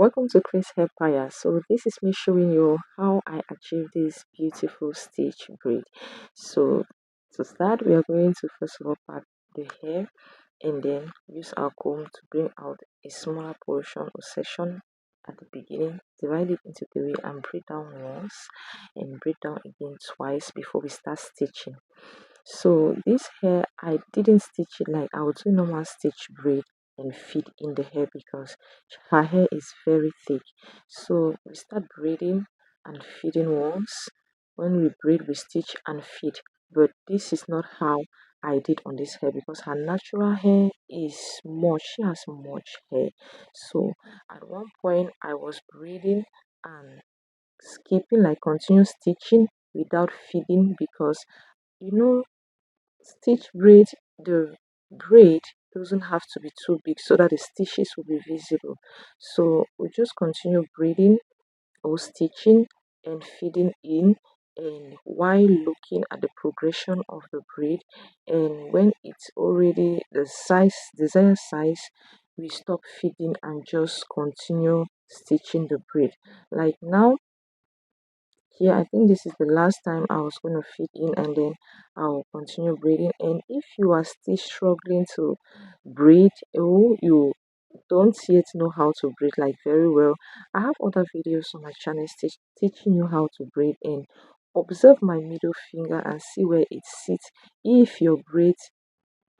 Welcome to Chris Hair. So this is me showing you how I achieve this beautiful stitch braid. So to start, we are going to first of all part the hair and then use our comb to bring out a smaller portion or section at the beginning, divide it into three and braid down once and braid down again twice before we start stitching. So this hair I didn't stitch it like I would do normal stitch braid and feed in the hair because her hair is very thick. So we start braiding and feeding once. When we braid we stitch and feed. But this is not how I did on this hair because her natural hair is much. She has much hair. So at one point I was braiding and skipping like continuous stitching without feeding because you know stitch braid, the braid doesn't have to be too big so that the stitches will be visible. So we just continue braiding or stitching and feeding in, and while looking at the progression of the braid, and when it's already the size desired size, we stop feeding and just continue stitching the braid. Like now here, I think this is the last time I was going to fit in, and then I'll continue braiding. And if you are still struggling to braid, or you don't yet know how to braid like very well, I have other videos on my channel teaching you how to braid. And observe my middle finger and see where it sits. If your braids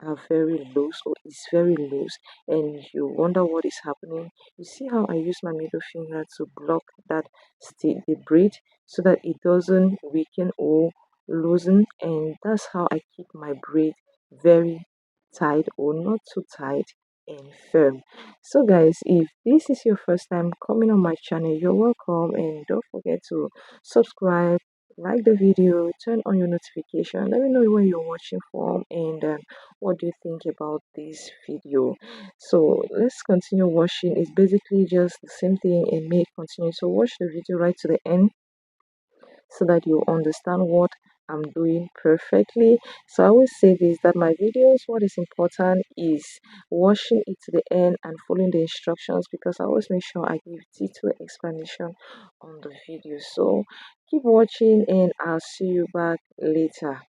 are very loose or is very loose and you wonder what is happening, you see how I use my middle finger to block that the braid so that it doesn't weaken or loosen, and that's how I keep my braid very tight or not too tight and firm. So guys, if this is your first time coming on my channel, you're welcome, and don't forget to subscribe, like the video, turn on your notification, let me know where you're watching from, and what do you think about this video. So let's continue watching. It's basically just the same thing and may continue. So watch the video right to the end so that you understand what I'm doing perfectly. So I always say this, that my videos, what is important is watching it to the end and following the instructions, because I always make sure I give detailed explanation on the video. So keep watching and I'll see you back later.